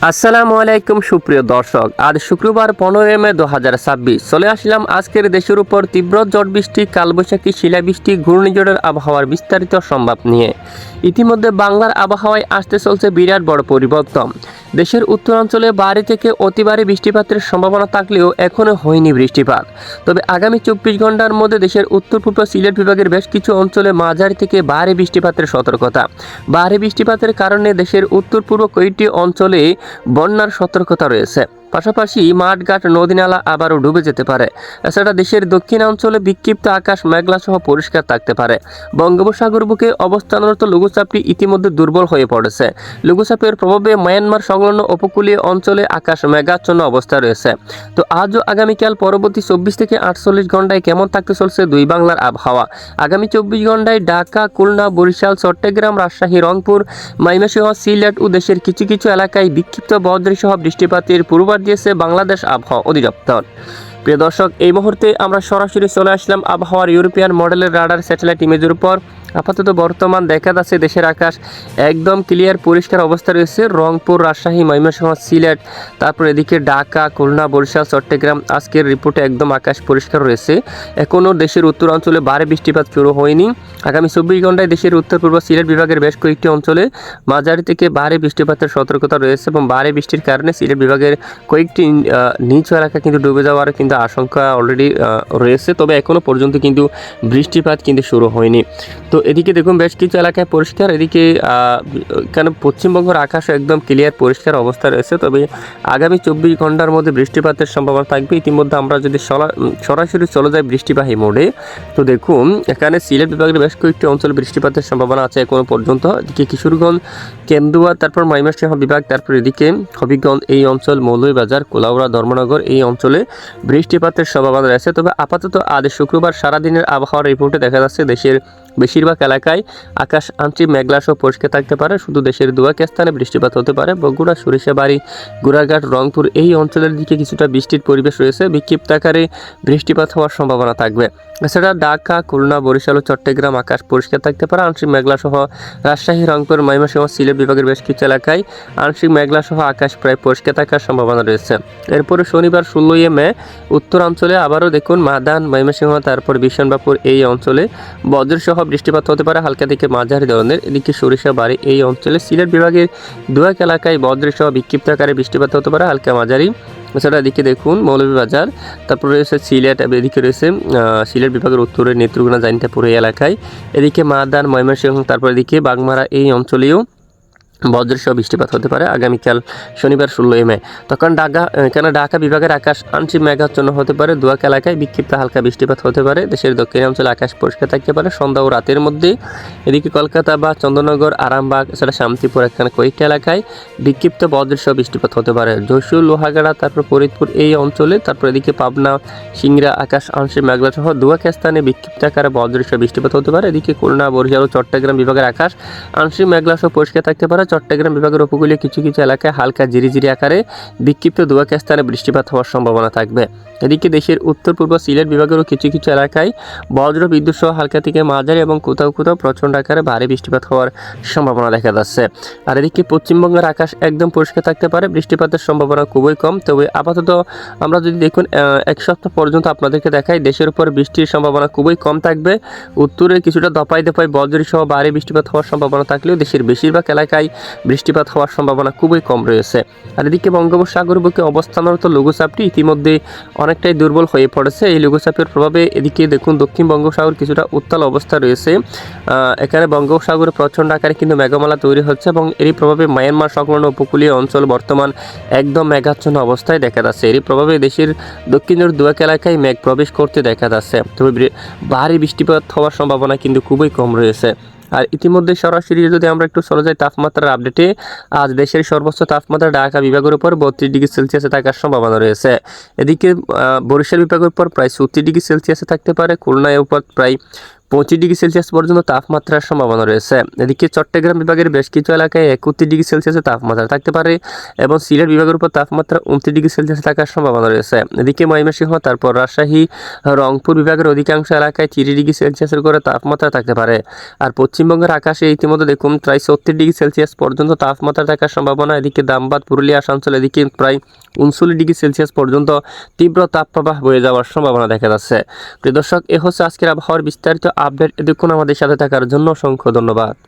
আসসালামু আলাইকুম সুপ্রিয় দর্শক, আজ শুক্রবার 15 মে 2026 চলে আসলাম আজকের দেশের উপর তীব্র ঝড় বৃষ্টি, কালবৈশাখী, শিলাবৃষ্টি, ঘূর্ণিঝড়ের আবহাওয়ার বিস্তারিত সংবাদ নিয়ে। ইতিমধ্যে বাংলার আবহাওয়ায় আসতে চলছে বিরাট বড় পরিবর্তন। দেশের উত্তরাঞ্চলে ভারী থেকে অতি ভারী বৃষ্টিপাতের সম্ভাবনা থাকলেও এখনও হয়নি বৃষ্টিপাত। তবে আগামী 24 ঘন্টার মধ্যে দেশের উত্তর পূর্ব সিলেট বিভাগের বেশ কিছু অঞ্চলে মাঝারি থেকে ভারী বৃষ্টিপাতের সতর্কতা। ভারী বৃষ্টিপাতের কারণে দেশের উত্তর পূর্ব কয়েকটি অঞ্চলে বন্যার সতর্কতা রয়েছে। পাশাপাশি মাঠঘাট, নদী-নালা আবারও ডুবে যেতে পারে। এছাড়া দেশের দক্ষিণাঞ্চলে বিক্ষিপ্ত আকাশ মেঘলা সহ পরিষ্কার থাকতে পারে। বঙ্গোপসাগর বুকে অবস্থানরত লঘুচাপটি ইতিমধ্যে দুর্বল হয়ে পড়েছে। লঘুচাপের প্রভাবে মায়ানমার সংলগ্ন উপকূলীয় অঞ্চলে আকাশ মেঘাচ্ছন্ন অবস্থা রয়েছে। তো আজ ও আগামীকাল পরবর্তী 24 থেকে 48 ঘন্টায় কেমন থাকতে চলছে দুই বাংলার আবহাওয়া। আগামী 24 ঘন্টায় ঢাকা, খুলনা, বরিশাল, চট্টগ্রাম, রাজশাহী, রংপুর, ময়মনসিংহ, সিলেট ও দেশের কিছু কিছু এলাকায় বিক্ষিপ্ত বজ্রসহ বৃষ্টিপাতের পূর্বাভাস দিয়েছে বাংলাদেশ আবহাওয়া অধিদপ্তর। প্রিয় দর্শক, এই মুহূর্তে আমরা সরাসরি চলে আসলাম আবহাওয়ার ইউরোপিয়ান মডেলের রাডার স্যাটেলাইট ইমেজের উপর। আপাতত বর্তমান দেখা যাচ্ছে দেশের আকাশ একদম ক্লিয়ার, পরিষ্কার অবস্থা রয়েছে। রংপুর, রাজশাহী, ময়মনসিংহ, সিলেট, তারপর এদিকে ঢাকা, খুলনা, বরিশাল, চট্টগ্রাম, আজকের রিপোর্টে একদম আকাশ পরিষ্কার রয়েছে। এখনও দেশের উত্তরাঞ্চলে ভারী বৃষ্টিপাত শুরু হয়নি। আগামী 24 ঘন্টায় দেশের উত্তর পূর্ব সিলেট বিভাগের বেশ কয়েকটি অঞ্চলে মাঝারি থেকে ভারী বৃষ্টিপাতের সতর্কতা রয়েছে এবং ভারী বৃষ্টির কারণে সিলেট বিভাগের কয়েকটি নিচু এলাকা কিন্তু ডুবে যাওয়ার কিন্তু আশঙ্কা অলরেডি রয়েছে। তবে এখনও পর্যন্ত কিন্তু বৃষ্টিপাত কিন্তু শুরু হয়নি। তো এদিকে দেখুন বেশ কিছু এলাকায় পরিষ্কার, এদিকে এখানে পশ্চিমবঙ্গের আকাশ একদম ক্লিয়ার, পরিষ্কার অবস্থা রয়েছে। তবে আগামী 24 ঘন্টার মধ্যে বৃষ্টিপাতের সম্ভাবনা থাকবে। ইতিমধ্যে আমরা যদি সরাসরি চলে যাই বৃষ্টিবাহী মোডে, তো দেখুন এখানে সিলেট বিভাগের বেশ কয়েকটি অঞ্চলে বৃষ্টিপাতের সম্ভাবনা আছে এখনো পর্যন্ত। এদিকে কিশোরগঞ্জ, কেন্দুয়া, তারপর ময়মনসিংহ বিভাগ, তারপর এদিকে হবিগঞ্জ এই অঞ্চল, মৌলভীবাজার, কোলাউড়া, ধর্মনগর এই অঞ্চলে বৃষ্টিপাতের সম্ভাবনা রয়েছে। তবে আপাতত আজ শুক্রবার সারাদিনের আবহাওয়ার রিপোর্টে দেখা যাচ্ছে দেশের বেশিরভাগ এলাকায় আকাশ আংশিক মেঘলা সহ পরিষ্কার থাকতে পারে। শুধু দেশের দু এক স্থানে বৃষ্টিপাত হতে পারে। বগুড়া, সরিষাবাড়ি, গোড়াঘাট, রংপুর এই অঞ্চলের দিকে কিছুটা বৃষ্টির পরিবেশ রয়েছে। বিক্ষিপ্ত আকারে বৃষ্টিপাত হওয়ার সম্ভাবনা থাকবে। এছাড়া ঢাকা, খুলনা, বরিশাল ও চট্টগ্রাম আকাশ পরিষ্কার থাকতে পারে আংশিক মেঘলা সহ। রাজশাহী, রংপুর, ময়মনসিংহ, সিলেট বিভাগের বেশ কিছু এলাকায় আংশিক মেঘলা সহ আকাশ প্রায় পরিষ্কার থাকার সম্ভাবনা রয়েছে। এরপরে শনিবার 16 মে উত্তরাঞ্চলে আবারও দেখুন মাদান, ময়মনসিংহ, তারপর বিশনবাপুর এই অঞ্চলে বজ্রসহ বৃষ্টিপাত হতে পারে হালকা থেকে মাঝারি ধরনের। এদিকে সরিষাবাড়ি এই অঞ্চলে সিলেট বিভাগের দু এক এলাকায় বজ্রসহ বিক্ষিপ্ত আকারে বৃষ্টিপাত হতে পারে হালকা মাঝারি। এছাড়া এদিকে দেখুন মৌলভীবাজার, তারপর রয়েছে সিলেট, এদিকে রয়েছে সিলেট বিভাগের উত্তরের নেত্রকোনা, জানিতাপুর এই এলাকায়। এদিকে মাদান, ময়মনসিংহ, তারপর এদিকে বাগমারা এই অঞ্চলেও বজ্রসহ বৃষ্টিপাত হতে পারে আগামীকাল শনিবার 16 মে। তখন ঢাকা বিভাগের আকাশ আংশিক মেঘাচ্ছন্ন হতে পারে। দু এক এলাকায় বিক্ষিপ্ত হালকা বৃষ্টিপাত হতে পারে। দেশের দক্ষিণাঞ্চলে আকাশ পরিষ্কার থাকতে পারে সন্ধ্যা ও রাতের মধ্যে। এদিকে কলকাতা বা চন্দননগর, আরামবাগ, এছাড়া শান্তিপুর এখানে কয়েকটি এলাকায় বিক্ষিপ্ত বজ্রসহ বৃষ্টিপাত হতে পারে। যশোর, লোহাগাড়া, তারপর ফরিদপুর এই অঞ্চলে, তারপর এদিকে পাবনা, সিংড়া আকাশ আংশিক মেঘলা সহ দু এক স্থানে বিক্ষিপ্ত আকারে বজ্রসহ বৃষ্টিপাত হতে পারে। এদিকে খুলনা, বরিশাল ও চট্টগ্রাম বিভাগের আকাশ আংশিক মেঘলা সহ পরিষ্কার থাকতে পারে। চট্টগ্রাম বিভাগের উপকূলীয় কিছু কিছু এলাকায় হালকা ঝিরিঝিরি আকারে বিক্ষিপ্ত দু এক স্থানে বৃষ্টিপাত হওয়ার সম্ভাবনা থাকবে। এদিকে দেশের উত্তর পূর্ব সিলেট বিভাগেরও কিছু কিছু এলাকায় বজ্র বিদ্যুৎ সহ হালকা থেকে মাঝারি এবং কোথাও কোথাও প্রচণ্ড আকারে ভারী বৃষ্টিপাত হওয়ার সম্ভাবনা দেখা যাচ্ছে। আর এদিকে পশ্চিমবঙ্গের আকাশ একদম পরিষ্কার থাকতে পারে, বৃষ্টিপাতের সম্ভাবনা খুবই কম। তবে আপাতত আমরা যদি দেখুন এক সপ্তাহ পর্যন্ত আপনাদেরকে দেখাই দেশের উপর বৃষ্টির সম্ভাবনা খুবই কম থাকবে। উত্তরে কিছুটা দপাই দপাই বজ্র সহ ভারী বৃষ্টিপাত হওয়ার সম্ভাবনা থাকলেও দেশের বেশিরভাগ এলাকায় বৃষ্টিপাত হওয়ার সম্ভাবনা খুবই কম রয়েছে। আর এদিকে বঙ্গোপসাগর বুকে অবস্থানরত লঘুচাপটি ইতিমধ্যে অনেকটাই দুর্বল হয়ে পড়েছে। এই লঘুচাপের প্রভাবে এদিকে দেখুন দক্ষিণ বঙ্গোপসাগর কিছুটা উত্তাল অবস্থা রয়েছে। এখানে বঙ্গোপসাগরে প্রচণ্ড আকারে কিন্তু মেঘমালা তৈরি হচ্ছে এবং এরই প্রভাবে মায়ানমার সংলগ্ন উপকূলীয় অঞ্চল বর্তমান একদম মেঘাচ্ছন্ন অবস্থায় দেখা যাচ্ছে। এরই প্রভাবে দেশের দক্ষিণের দু এক এলাকায় মেঘ প্রবেশ করতে দেখা যাচ্ছে। তবে ভারী বৃষ্টিপাত হওয়ার সম্ভাবনা কিন্তু খুবই কম রয়েছে। আর ইতিমধ্যে সরাসরি যদি আমরা একটু চলে যাই তাপমাত্রার আপডেটে, আজ দেশের সর্বোচ্চ তাপমাত্রা ঢাকা বিভাগের উপর 32 ডিগ্রি সেলসিয়াসে থাকার সম্ভাবনা রয়েছে। এদিকে বরিশাল বিভাগের উপর প্রায় 34 ডিগ্রি সেলসিয়াসে থাকতে পারে, খুলনার উপর প্রায় 25 ডিগ্রি সেলসিয়াস পর্যন্ত তাপমাত্রার সম্ভাবনা রয়েছে। এদিকে চট্টগ্রাম বিভাগের বেশ কিছু এলাকায় 31 ডিগ্রি সেলসিয়াসের তাপমাত্রা থাকতে পারে এবং সিলেট বিভাগের উপর তাপমাত্রা 29 ডিগ্রি সেলসিয়াস থাকার সম্ভাবনা রয়েছে। এদিকে ময়মনসিংহ, তারপর রাজশাহী, রংপুর বিভাগের অধিকাংশ এলাকায় 30 ডিগ্রি সেলসিয়াসের করে তাপমাত্রা থাকতে পারে। আর পশ্চিমবঙ্গের আকাশে ইতিমধ্যে দেখুন প্রায় 36 ডিগ্রি সেলসিয়াস পর্যন্ত তাপমাত্রা থাকার সম্ভাবনা। এদিকে ধানবাদ, পুরুলিয়া, আসানসোল এদিকে প্রায় 39 ডিগ্রি সেলসিয়াস পর্যন্ত তীব্র তাপপ্রবাহ বয়ে যাওয়ার সম্ভাবনা দেখা যাচ্ছে। প্রিয় দর্শক, এ হচ্ছে আজকের আবহাওয়ার বিস্তারিত আপডেট। এতক্ষণ আমাদের সাথে থাকার জন্য অসংখ্য ধন্যবাদ।